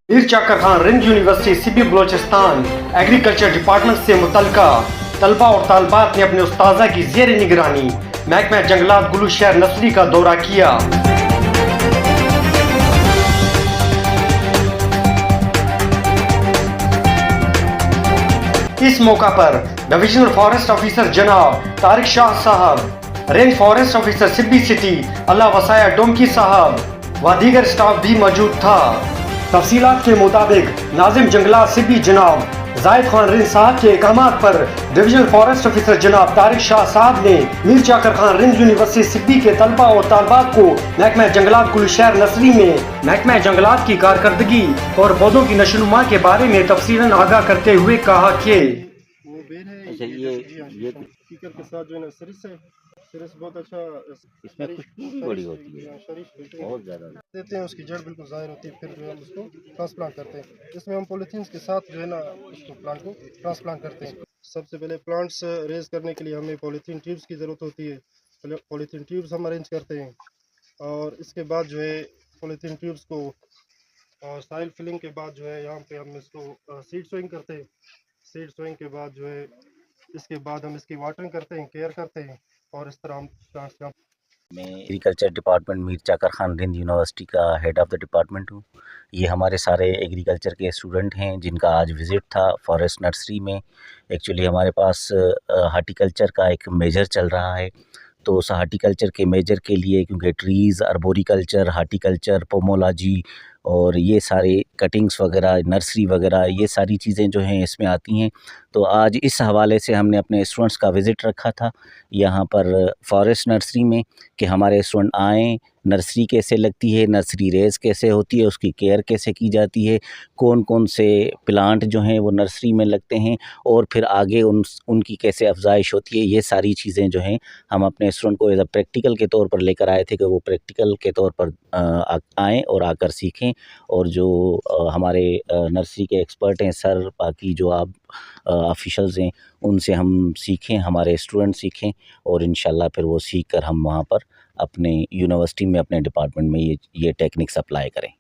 Mir Chakar Khan Rind university Sibi Balochistan agriculture department से मुतलका तलबा और तालबात ने अपने उस्ताजा की ज़ेर निगरानी महकमा जंगलात गुलू शहर नसरी का दौरा किया। इस मौका पर डिविजनल फॉरेस्ट ऑफिसर जनाब तारिक शाह साहब, range forest officer Sibi city Allah Wasaya Domki साहब व दीगर स्टाफ भी मौजूद था। तफसीलात के मुताबिक नाजिम जंगलात सिब्बी जनाब जाहिद खान रिंद साहब के अहकामात पर डिविजनल फॉरेस्ट ऑफिसर जनाब तारिक शाह साहब ने मीर चाकर खान रिंद यूनिवर्सिटी सिब्बी के तलबा और तालबात को महकमा जंगलात गुलू शहर नसरी में महकमा जंगलात की कारकर्दगी और पौधों की नशोनुमा के बारे में तफसीलन आगाह करते हुए कहा कि अच्छा ये स्पीकर के साथ जो है ना सरिस बहुत अच्छा इसमें खुशबू भी बड़ी होती है, शरीफ बहुत ज़्यादा। देते हैं, उसकी जड़ बिल्कुल ज़ाहिर होती है, फिर जो है हम उसको ट्रांसप्लांट करते हैं। इसमें हम पॉलीथीन के साथ जो है ना उसको प्लांट को ट्रांसप्लांट करते हैं। सबसे पहले प्लांट्स रेज करने के लिए हमें पॉलीथीन ट्यूब्स की ज़रूरत होती है। पहले पॉलीथीन ट्यूब्स हम अरेंज करते हैं और इसके बाद जो है पॉलीथीन ट्यूब्स को और सॉइल फिलिंग के बाद जो है यहाँ पे हम इसको सीड सोइंग करते हैं। सीड सोइंग के बाद जो है इसके बाद हम इसकी वाटरिंग करते हैं, केयर करते हैं और इस तरह हम प्लांट्स का। मैं agriculture department Mir Chakar Khan Rind university का हेड ऑफ़ द डिपार्टमेंट हूँ। ये हमारे सारे एग्रीकल्चर के स्टूडेंट हैं जिनका आज विज़िट था फॉरेस्ट नर्सरी में। एक्चुअली हमारे पास हार्टिकल्चर का एक मेजर चल रहा है, तो उस हार्टिकल्चर के मेजर के लिए क्योंकि ट्रीज़, अर्बोरिकल्चर, हार्टिकल्चर, पोमोलॉजी और ये सारे कटिंग्स वगैरह, नर्सरी वगैरह, ये सारी चीज़ें जो हैं इसमें आती हैं। तो आज इस हवाले से हमने अपने स्टूडेंट्स का विज़िट रखा था यहाँ पर फॉरेस्ट नर्सरी में कि हमारे स्टूडेंट आएँ, नर्सरी कैसे लगती है, नर्सरी रेज़ कैसे होती है, उसकी केयर कैसे की जाती है, कौन-कौन से प्लांट जो हैं वो नर्सरी में लगते हैं और फिर आगे उनकी कैसे अफ़ज़ाइश होती है, ये सारी चीज़ें जो हैं हम अपने स्टूडेंट को एज़ अ प्रैक्टिकल के तौर पर लेकर आए थे कि वो प्रैक्टिकल के तौर पर आएँ और आकर सीखें। और जो हमारे नर्सरी के एक्सपर्ट हैं सर, बाकी जो आप ऑफिशियल्स हैं, उनसे हम सीखें, हमारे स्टूडेंट सीखें और इंशाल्लाह फिर वो सीख कर हम वहाँ पर अपने यूनिवर्सिटी में, अपने डिपार्टमेंट में ये टेक्निक्स अप्लाई करें।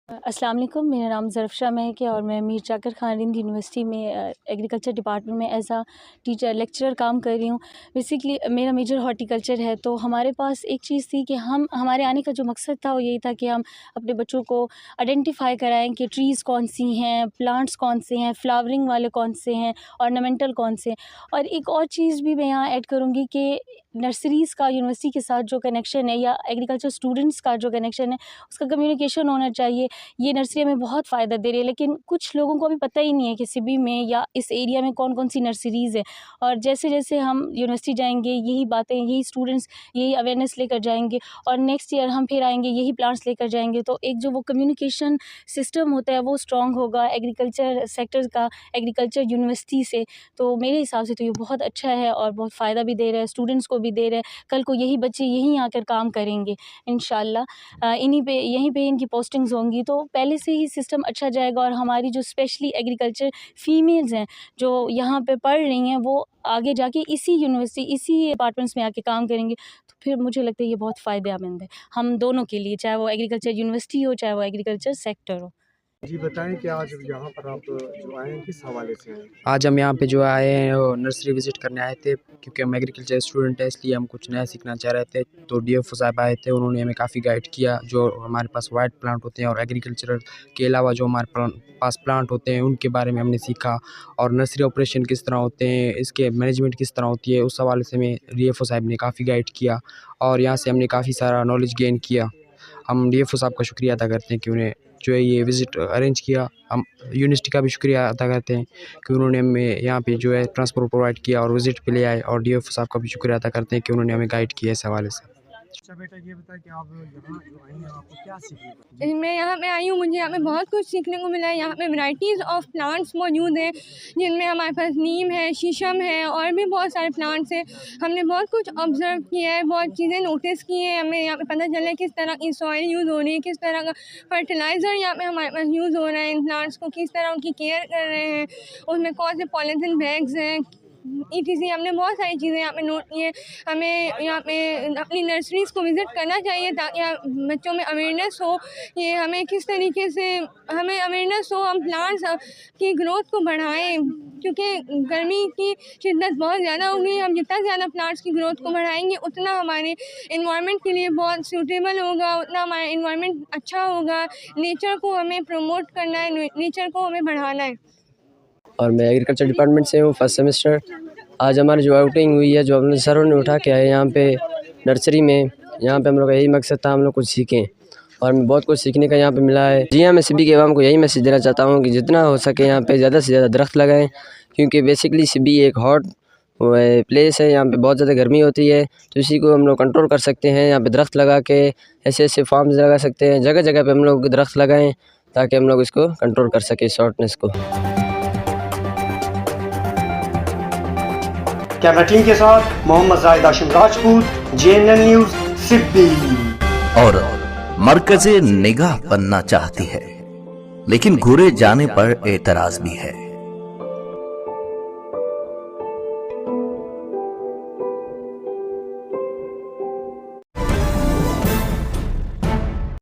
अस्सलाम वालेकुम, मेरा नाम ज़रफ़शा महक है और मैं मीर चाकर खान रिंद यूनिवर्सिटी में एग्रीकल्चर डिपार्टमेंट में एज़ अ टीचर लेक्चरर काम कर रही हूँ। बेसिकली मेरा मेजर हॉर्टिकल्चर है, तो हमारे पास एक चीज़ थी कि हमारे आने का जो मकसद था वो यही था कि हम अपने बच्चों को आइडेंटिफ़ाई कराएँ कि ट्रीज़ कौन सी हैं, प्लांट्स कौन से हैं, फ्लावरिंग वाले कौन से हैं, ऑर्नामेंटल कौन से हैं। और एक और चीज़ भी मैं यहाँ ऐड करूँगी कि नर्सरीज़ का यूनिवर्सिटी के साथ जो कनेक्शन है या एग्रीकल्चर स्टूडेंट्स का जो कनेक्शन है, उसका कम्युनिकेशन होना चाहिए। ये नर्सरी हमें बहुत फ़ायदा दे रही है, लेकिन कुछ लोगों को अभी पता ही नहीं है कि सिबी में या इस एरिया में कौन-कौन सी नर्सरीज़ हैं। और जैसे-जैसे हम यूनिवर्सिटी जाएँगे, यही बातें, यही स्टूडेंट्स यही अवेयरनेस लेकर जाएँगे और नेक्स्ट ईयर हम फिर आएँगे, यही प्लांट्स लेकर जाएँगे, तो एक जो वो कम्युनिकेशन सिस्टम होता है वो स्ट्रॉन्ग होगा एग्रीकल्चर सेक्टर का, एग्रीकल्चर यूनिवर्सिटी से। तो मेरे हिसाब से तो ये बहुत अच्छा है और बहुत फ़ायदा भी दे रहा है, स्टूडेंट्स को भी दे रहा है। कल को यही बच्चे यहीं आकर काम करेंगे इंशाल्लाह। यहीं पे इनकी पोस्टिंग्स होंगी, तो पहले से ही सिस्टम अच्छा जाएगा और हमारी जो स्पेशली एग्रीकल्चर फ़ीमेल्स हैं जो यहाँ पे पढ़ रही हैं, वो आगे जाके इसी यूनिवर्सिटी, इसी डिपार्टमेंट्स में आके काम करेंगे। तो फिर मुझे लगता है ये बहुत फ़ायदेमंद है हम दोनों के लिए, चाहे वो एग्रीकल्चर यूनिवर्सिटी हो, चाहे वो एग्रीकल्चर सेक्टर हो। जी बताएं कि आज यहाँ पर आप जो आए हैं किस हवाले से आए हैं? आज हम यहाँ पे जो आए हैं वो नर्सरी विज़िट करने आए थे, क्योंकि हम एग्रीकल्चर स्टूडेंट हैं, इसलिए हम कुछ नया सीखना चाह रहे थे। तो डीएफओ साहब आए थे, उन्होंने हमें काफ़ी गाइड किया। जो हमारे पास वाइट प्लांट होते हैं और एग्रीकल्चर के अलावा जो हमारे पास प्लांट होते हैं उनके बारे में हमने सीखा और नर्सरी ऑपरेशन किस तरह होते हैं, इसके मैनेजमेंट किस तरह होती है, उस हवाले से हमें डीएफओ साहब ने काफ़ी गाइड किया और यहाँ से हमने काफ़ी सारा नॉलेज गेन किया। हम डीएफओ साहब का शुक्रिया अदा करते हैं कि उन्हें जो है ये विज़िट अरेंज किया। हम यूनिवर्सिटी का भी शुक्रिया अदा करते हैं कि उन्होंने हमें यहाँ पे जो है ट्रांसपोर्ट प्रोवाइड किया और विज़िट पे ले आए, और डीएफओ साहब का भी शुक्रिया अदा करते हैं कि उन्होंने हमें गाइड किया इस हवाले से। अच्छा बेटा ये बताएं कि आप यहाँ जो आई हैं आपको क्या सीखने को मिला? मैं यहाँ पे आई हूँ, मुझे यहाँ पे बहुत कुछ सीखने को मिला है। यहाँ पे वैराइटीज़ ऑफ प्लांट्स मौजूद हैं, जिनमें हमारे पास नीम है, शीशम है और भी बहुत सारे प्लांट्स हैं। हमने बहुत कुछ ऑब्ज़र्व किया है, बहुत चीज़ें नोटिस की हैं। हमें यहाँ पे पता चला है किस तरह की सॉइल यूज़ हो रही है, किस तरह का फर्टिलाइज़र यहाँ पे हमारे पास यूज़ हो रहा है, इन प्लांट्स को किस तरह उनकी केयर कर रहे हैं, उसमें कौन से पॉलीथीन बैग्स हैं, ETC हमने बहुत सारी चीज़ें यहाँ पे नोट की हैं। हमें यहाँ पे अपनी नर्सरीज़ को विज़िट करना चाहिए ताकि बच्चों में अवेयरनेस हो, ये हमें किस तरीके से हमें अवेयरनेस हो, हम प्लांट्स की ग्रोथ को बढ़ाएं, क्योंकि गर्मी की शिद्दत बहुत ज़्यादा होगी। हम जितना ज़्यादा प्लांट्स की ग्रोथ को बढ़ाएंगे उतना हमारे इन्वायरमेंट के लिए बहुत सूटेबल होगा, उतना हमारा इन्वायरमेंट अच्छा होगा। नेचर को हमें प्रमोट करना है, नेचर को हमें बढ़ाना है। और मैं एग्रीकल्चर डिपार्टमेंट से हूँ, फर्स्ट सेमेस्टर। आज हमारी जो आउटिंग हुई है, जो हमने सरों ने उठा के आए यहाँ पे नर्सरी में, यहाँ पे हम लोग का यही मकसद था हम लोग कुछ सीखें, और हमें बहुत कुछ सीखने का यहाँ पे मिला है। जी हाँ, मैं सिबी के अवाम को यही मैसेज देना चाहता हूँ कि जितना हो सके यहाँ पे ज़्यादा से ज़्यादा दरख्त लगाएं, क्योंकि बेसिकली सिबी एक हॉट प्लेस है, यहाँ पे बहुत ज़्यादा गर्मी होती है, तो इसी को हम लोग कंट्रोल कर सकते हैं। यहाँ पे दरख्त लगा के ऐसे फार्म्स लगा सकते हैं, जगह जगह पे हम लोग दरख्त लगाएं ताकि हम लोग इसको कंट्रोल कर सकें, शॉर्टनेस को। कैमरा टीम के साथ मोहम्मद जाहिद हाशिम राजपूत, JNN न्यूज़, सिब्बी। और मरकज़े निगाह बनना चाहती है, लेकिन घूरे जाने पर एतराज़ भी है।